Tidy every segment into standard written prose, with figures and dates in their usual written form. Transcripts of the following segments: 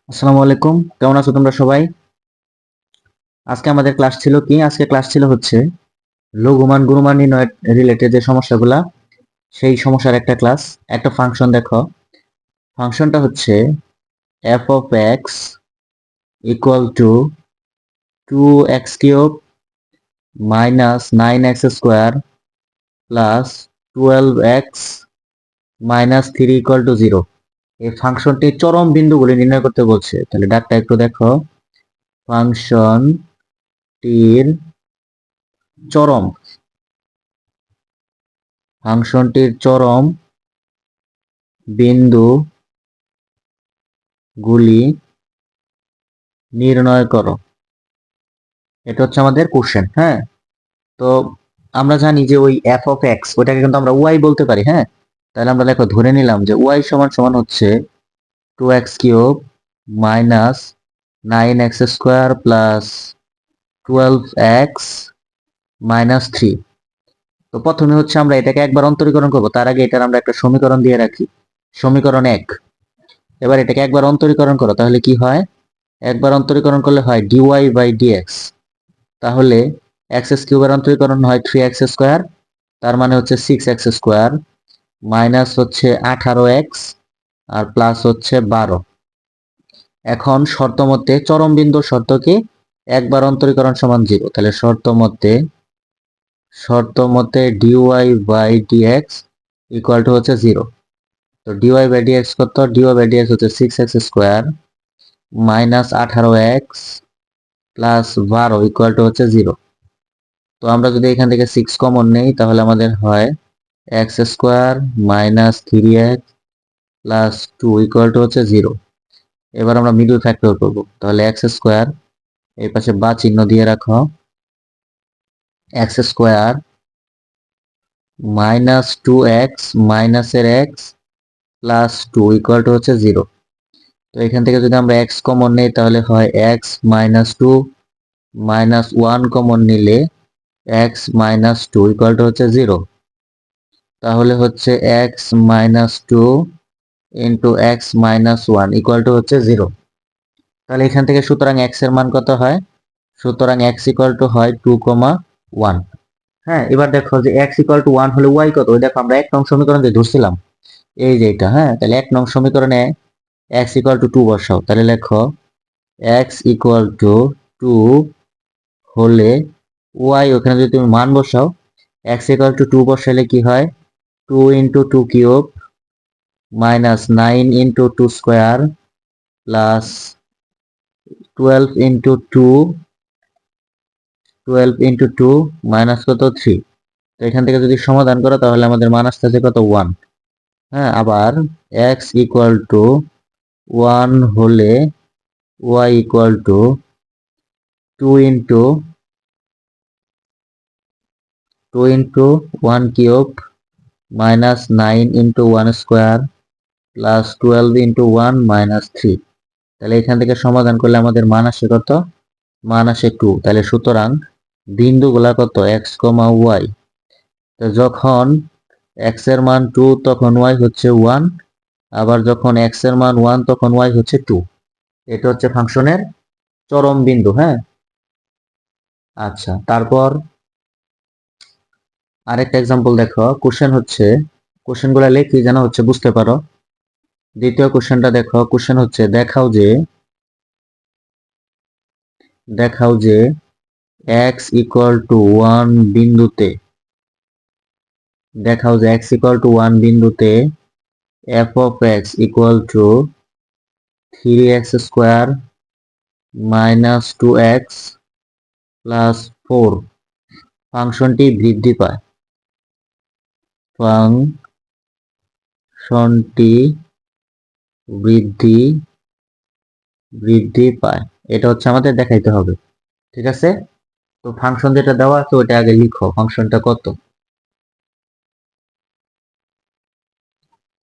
আসসালামু আলাইকুম, কেমন আছো তোমরা সবাই? আজকে আমাদের ক্লাস ছিল কি? আজকে ক্লাস ছিল হচ্ছে লঘুমান গুণমান নির্ণয় রিলেটেড যে সমস্যাগুলা, সেই সমস্যার একটা ক্লাস। একটা ফাংশন দেখো, ফাংশনটা হচ্ছে F of x equal to 2x³ minus 9x² plus 12x minus 3 equal to 0। এই ফাংশনটির চরম বিন্দুগুলি নির্ণয় করতে বলছে। তাহলে ডাকটা একটু দেখো, ফাংশনটির চরম ফাংশনটির চরম বিন্দুগুলি নির্ণয় করো। এটা হচ্ছে আমাদের কোশ্চেন। হ্যাঁ, তো আমরা জানি যে ওই এফ অফ এক্স ওটাকে কিন্তু আমরা ওয়াই বলতে পারি। হ্যাঁ, তাহলে আমরা দেখো ধরে নিলাম যে ওয়াই সমান সমান হচ্ছে 2x³ minus 9x² plus 12x minus 3। তো প্রথমে হচ্ছে আমরা এটাকে একবার অন্তরীকরণ করব, তার আগে এটার আমরা একটা সমীকরণ দিয়ে রাখি, সমীকরণ 1। এবার এটাকে একবার অন্তরীকরণ করো, তাহলে কি হয়? একবার অন্তরীকরণ করলে হয় ডিওয়াই বাই ডিএক্স। তাহলে x³ অন্তরীকরণ হয় 3x², তার মানে হচ্ছে 6x² মাইনাস হচ্ছে 18x আর প্লাস হচ্ছে 12। এখন শর্ত মতে চরম বিন্দুর শর্ত কি? একবার অন্তরীকরণ সমান 0। তাহলে শর্ত মতে dy by dx equal to হচ্ছে 0। তো ডিওয়াই বাই ডিএক্স কত? ডিওয়াই বাই ডিএক্স হচ্ছে 6x² minus 18x plus 12 equal to হচ্ছে 0। তো আমরা যদি এখান থেকে 6 কমন নেই, তাহলে আমাদের হয় x² minus 3x plus 2 equal to হচ্ছে 0। এবার আমরা মিডল ফ্যাক্টর করব, তাহলে x² এই পাশে বা চিহ্ন দিয়ে রাখো, x² মাইনাস 2x মাইনাসের x প্লাস 2 ইকুয়াল টু হচ্ছে 0। তো এখান থেকে যদি আমরা x কমন নেই, তাহলে হয় x মাইনাস 2 মাইনাস 1 কমন নিলে x মাইনাস 2 ইকুয়াল টু হচ্ছে 0। তাহলে হচ্ছে x minus 2 into x minus 1 equal to হচ্ছে 0। তাহলে এখান থেকে সুতরাং x এর মান কত হয়? সুতরাং x ইকুয়াল টু হয় 2,1। হ্যাঁ, এবার দেখো যে x ইকুয়াল টু 1 হলে y কত? ওই দেখো আমরা 1 নং সমীকরণ যে ধরছিলাম, এই যে এটা। হ্যাঁ, তাহলে 1 নং সমীকরণে x ইকুয়াল টু 2 বসাও। তাহলে লেখো x ইকুয়াল টু 2 হলে y, ওখানে যদি তুমি মান বসাও, x ইকুয়াল টু 2 বসাইলে কি হয়? 2 into 2 cube minus 9 into 2 square plus 12 into 2 minus কত? 3। তো এখান থেকে যদি সমাধান করো, তাহলে আমাদের মান আসতেছে কত? 1। হ্যাঁ, আবার x ইকুয়াল টু 1 হলে y equal to 2 into 1 cube minus 9 into 1 square plus 12 into 1 minus 3। তাহলে এখান থেকে সমাধান করলে আমাদের মান আসে কত? মান আসে 2। তাহলে সুতরাং বিন্দুগুলা কত? x, y। তো যখন x এর মান 2 তখন y হচ্ছে 1, আবার যখন x এর মান 1 তখন y হচ্ছে 2। এটা হচ্ছে ফাংশনের চরম বিন্দু। হ্যাঁ, আচ্ছা, তারপর আরেকটা এক্সাম্পল দেখো। কোশ্চেনগুলো লেখি যেন হচ্ছে বুঝতে পারো। দ্বিতীয় কোশ্চেনটা দেখো। কোশ্চেন হচ্ছে দেখাও যে x ইকুয়াল টু 1 বিন্দুতে f of x equal to 3x² minus 2x plus 4 ফাংশনটি বৃদ্ধি পায়। ফাংশনটি বৃদ্ধি বৃদ্ধি পায়, এটা হচ্ছে আমাদের দেখাইতে হবে। ঠিক আছে, তো ফাংশন যেটা দেওয়া আছে ওটা আগে লিখো, ফাংশনটা কত।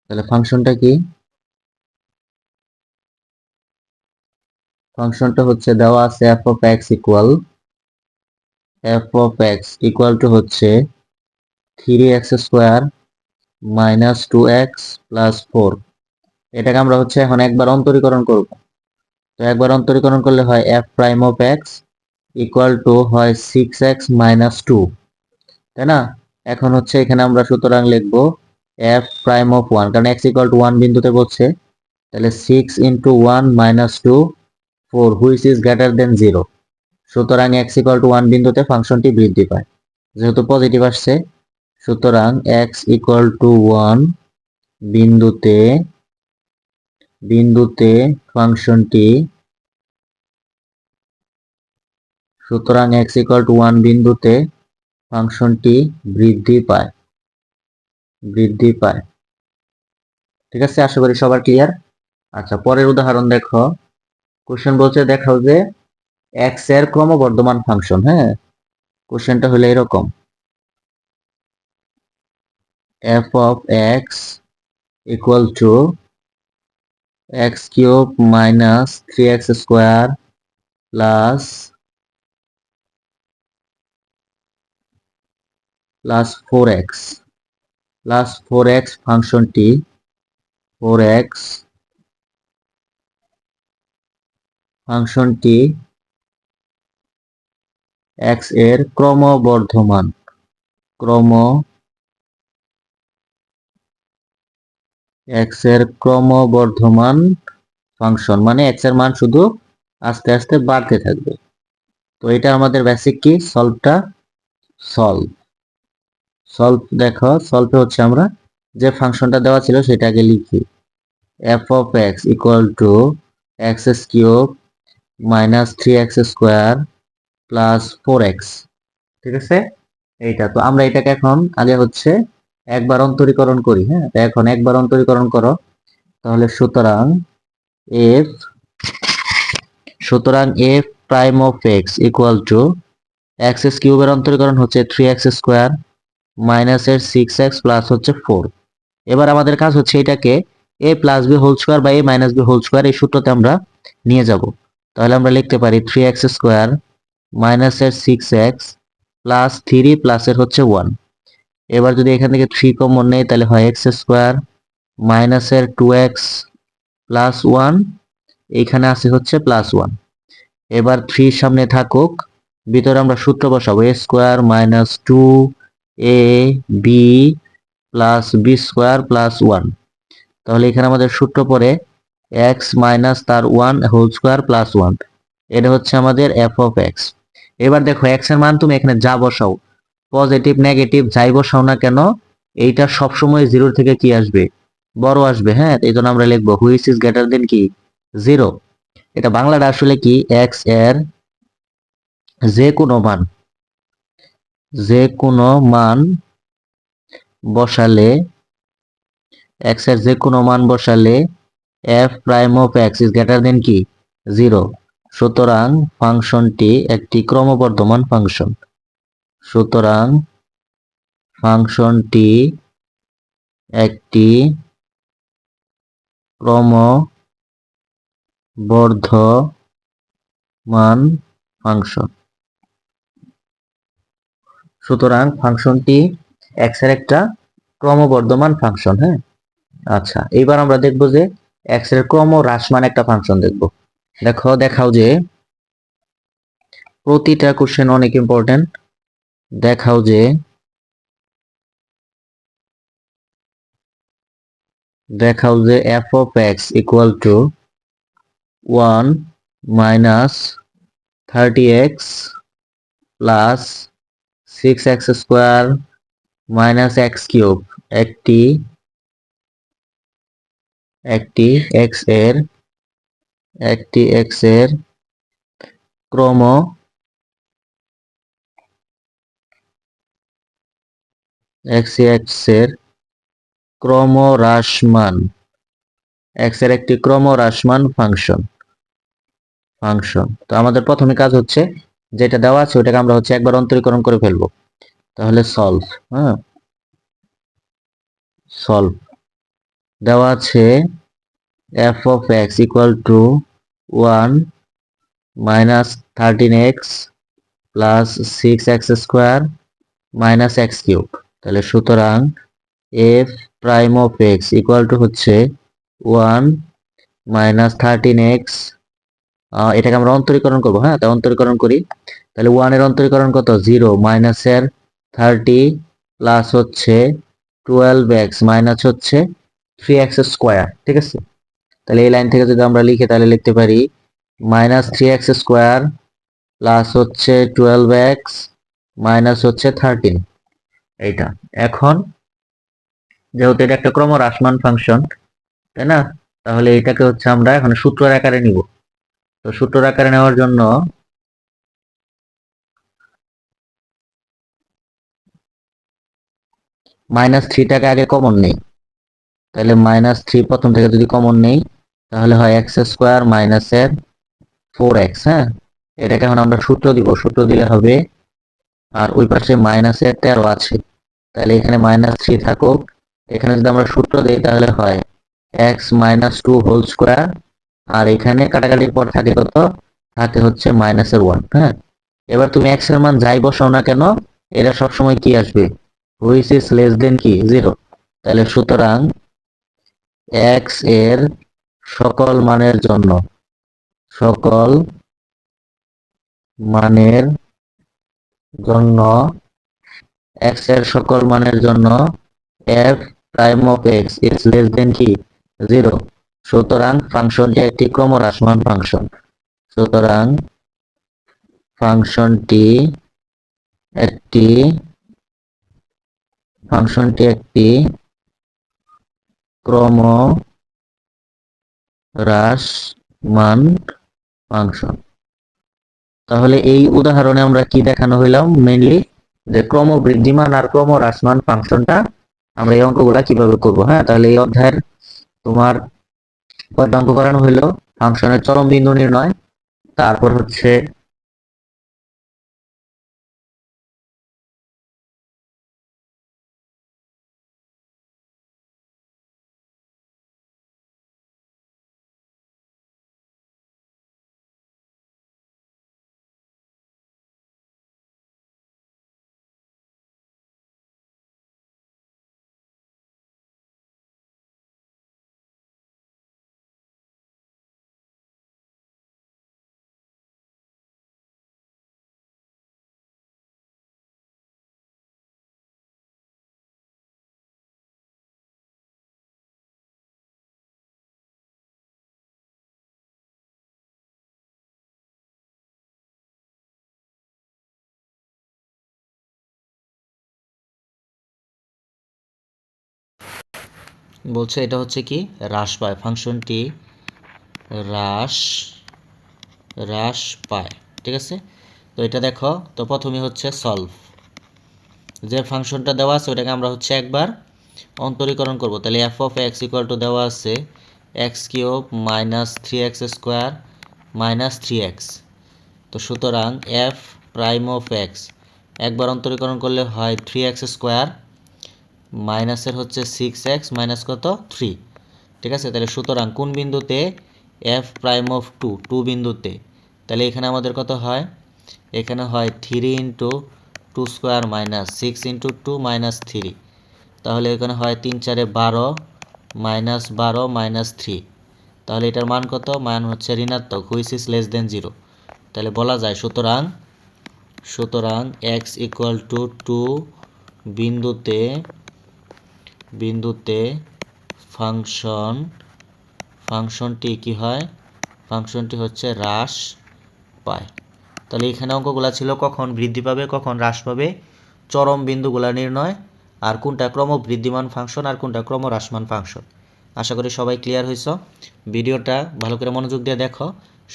তাহলে ফাংশনটা কি? ফাংশনটা হচ্ছে দেওয়া আছে f of x equal to হচ্ছে 3x² মাইনাস 2x প্লাস 4। এটাকে আমরা হচ্ছে এখন একবার অন্তরীকরণ করব। তো একবার অন্তরীকরণ করলে হয় F prime of x equal to হয় 6x মাইনাস 2, তাই না? এখন হচ্ছে এখানে আমরা সুতরাং লিখবো এফ প্রাইম অফ 1, কারণ x ইকুয়াল টু 1 বিন্দুতে বলছে, তাহলে 6 into 1 minus 2 4 which is greater than 0। সুতরাং x ইকুয়াল টু 1 বিন্দুতে ফাংশনটি বৃদ্ধি পায়, যেহেতু পজিটিভ আসছে, সুতরাং x ইকুয়াল টু 1 বিন্দুতে বিন্দুতে ফাংশনটি সুতরাং x ইকুয়াল টু 1 বিন্দুতে ফাংশনটি বৃদ্ধি পায়। ঠিক আছে, আশা করি সবার ক্লিয়ার। আচ্ছা, পরের উদাহরণ দেখো। কোশ্চেন বলছে দেখাও যে x এর ক্রমবর্ধমান ফাংশন। হ্যাঁ, কোশ্চেনটা হলো এরকম, f of x equal to x cube minus 3x square plus 4x ফাংশনটি 4x x এর ক্রমবর্ধমান ফাংশন, মানে x এর মান শুধু আস্তে আস্তে বাড়তে থাকবে। তো এটা আমাদের বেসিক কি, সলভ দেখো, সলভে হচ্ছে আমরা যে ফাংশনটা দেওয়া ছিল সেটা আগে লিখি, f of x equal to x cube minus 3x square plus 4x। ঠিক আছে, এইটা তো আমরা এটাকে এখন আগে হচ্ছে একবার অন্তরীকরণ করি। হ্যাঁ, এখন একবার অন্তরীকরণ করো, তাহলে সুতরাং f prime of x equal to x কিউবের অন্তরীকরণ হচ্ছে 3x স্কোয়ার মাইনাস এর 6x প্লাস হচ্ছে 4। এবার আমাদের কাজ হচ্ছে এটাকে a plus b whole square বা a minus b whole square এই সূত্রতে আমরা নিয়ে যাব। তাহলে আমরা লিখতে পারি 3x স্কোয়ার মাইনাস এর 6x প্লাস 3 প্লাস এর হচ্ছে 1। এবার যদি এখান থেকে 3 কমন নেই তাহলে হয় x স্কোয়ার মাইনাস এর 2x প্লাস 1, এইখানে আছে হচ্ছে প্লাস 1। এবার 3 সামনে থাকুক, ভিতরে আমরা সূত্র বসাবো a square minus 2ab plus b square plus 1। তাহলে এখানে আমাদের সূত্র পড়ে x মাইনাস তার 1 হোল স্কোয়ার প্লাস 1, এটা হচ্ছে আমাদের f অফ x। এবার দেখো x এর মান তুমি এখানে যা বসাও, পজিটিভ নেগেটিভ যাই বসাও না কেন, এইটা সবসময় 0 থেকে কি আসবে, বড় আসবে। হ্যাঁ, এই জন্য আমরা লিখবো হুইচ ইজ গ্রেটার দেন কি 0। এটা বাংলাটা আসলে কি, x এর যে কোনো মান বসালে x এর যে কোনো মান বসালে f prime of x is greater than কি 0। সুতরাং ফাংশনটি একটি ক্রমবর্ধমান ফাংশন। সুতরাং ফাংশনটি একটি ক্রমবর্ধমান ফাংশন। সুতরাং ফাংশনটি x এর একটা ক্রমবর্ধমান ফাংশন। হ্যাঁ, আচ্ছা, এইবার আমরা দেখব যে x এর ক্রম হ্রাসমান একটা ফাংশন দেখব। দেখাও যে প্রতিটা কোশ্চেন অনেক ইম্পর্টেন্ট। দেখাও যে f of x equal to 1 minus 30x plus 6x square minus x cube একটি x এর ক্রম ক্রমহ্রাসমান x এর একটি ক্রমহ্রাসমান ফাংশন। তো আমাদের প্রথমে কাজ হচ্ছে যেটা দেওয়া আছে ওটাকে আমরা হচ্ছে একবার অন্তরীকরণ করে ফেলবো। তাহলে সলভ। হ্যাঁ, সলভ দেওয়া আছে f of x equal to 1 minus 13x plus 6x square minus x cube। তাহলে সুতরাং f prime of x equal to হচ্ছে 1 minus 13x এটাকে আমরা অন্তরীকরণ করবো। হ্যাঁ, তা অন্তরীকরণ করি। তাহলে 1 এর অন্তরীকরণ কত? 0 মাইনাসের 30 প্লাস হচ্ছে 12x মাইনাস হচ্ছে 3x স্কোয়ার। ঠিক আছে, তাহলে এই লাইন থেকে যদি আমরা লিখি তাহলে লিখতে পারি মাইনাস 3x স্কোয়ার প্লাস হচ্ছে 12x মাইনাস হচ্ছে 13। এইটা এখন যেহেতু এটা একটা ক্রমহ্রাসমান ফাংশন, তাই না, তাহলে এটাকে হচ্ছে আমরা এখন সূত্রের আকারে নিব। তো সূত্রের আকারে নেওয়ার জন্য মাইনাস থ্রিটাকে আগে কমন নেই। তাহলে মাইনাস 3 প্রথম থেকে যদি কমন নেই তাহলে হয় এক্স স্কোয়ার মাইনাসের 4x। হ্যাঁ, এটাকে এখন আমরা সূত্র দিব, সূত্র দিলে হবে, আর ওই পাশে মাইনাসের 13 আছে, তাহলে এখানে মাইনাস 3 থাকুক। এখানে যদি আমরা সূত্র দিই তাহলে হয় এক্স মাইনাস 2 হোল স্কোয়ার, আর এখানে কাটাকাটির পর থাকে কত? থাকে হচ্ছে মাইনাসের 1। হ্যাঁ, এবার তুমি এক্স এর মান যাই বসাও না কেন, এটা সবসময় কি আসবে? হুইচ ইজ লেস দেন কি? 0। তাহলে সুতরাং এক্স এর সকল মানের জন্য, সকল মানের জন্য, এক্স এর সকল মানের জন্য F prime of x is less than কি? 0। সুতরাং ফাংশনটি একটি ক্রমহ্রাসমান ফাংশন। সুতরাং ফাংশনটি একটি ক্রমহ্রাসমান ফাংশন। তাহলে এই উদাহরণে আমরা কি দেখানো হইলাম? মেইনলি যে ক্রমবৃদ্ধিমান আর ক্রমহ্রাসমান ফাংশনটা আমরা এই অঙ্কগুলা কিভাবে করব। হ্যাঁ, তাহলে এই অধ্যায়ের তোমার কয়টা অঙ্ক করানো হইলো? ফাংশনের চরম বিন্দু নির্ণয়, তারপর হচ্ছে বলছে এটা হচ্ছে কি হ্রাস পায়, ফাংশনটি হ্রাস হ্রাস পায়। ঠিক আছে, তো এটা দেখো, তো প্রথমে হচ্ছে সলভ, যে ফাংশনটা দেওয়া আছে ওটাকে আমরা হচ্ছে একবার অন্তরীকরণ করব। তাহলে F of x equal to দেওয়া আছে x cube minus 3x square minus 3x। তো সুতরাং এফ প্রাইম অফ এক্স একবার অন্তরীকরণ করলে হয় 3x স্কোয়ার মাইনাসের হচ্ছে 6x মাইনাস কত? 3। ঠিক আছে, তাহলে সুতরাং কোন বিন্দুতে? এফ প্রাইম অফ 2 বিন্দুতে। তাহলে এখানে আমাদের কত হয়? এখানে হয় 3 into 2 square minus 6 into 2 minus 3। তাহলে এখানে হয় 3 4 12 মাইনাস 12 মাইনাস 3। তাহলে এটার মান কত? মান হচ্ছে ঋণাত্মক, হুইচ ইজ লেস দেন 0। তাহলে বলা যায় সুতরাং এক্স ইকুয়াল টু 2 বিন্দুতে ফাংশনটি কি হয়? ফাংশনটি হচ্ছে হ্রাস পায়। তাহলে এখানে অঙ্কগুলো ছিল কখন বৃদ্ধি পাবে কখন হ্রাস পাবে, চরম বিন্দুগুলা নির্ণয়, আর কোনটা ক্রমবৃদ্ধিমান ফাংশন আর কোনটা ক্রমহ্রাসমান ফাংশন। আশা করি সবাই ক্লিয়ার হয়েছ। ভিডিওটা ভালো করে মনোযোগ দিয়ে দেখো,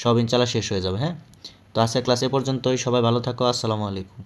সব ইনশাআল্লাহ শেষ হয়ে যাবে। হ্যাঁ, তো আজকের ক্লাস এ পর্যন্তই। সবাই ভালো থাকো। আসসালামু আলাইকুম।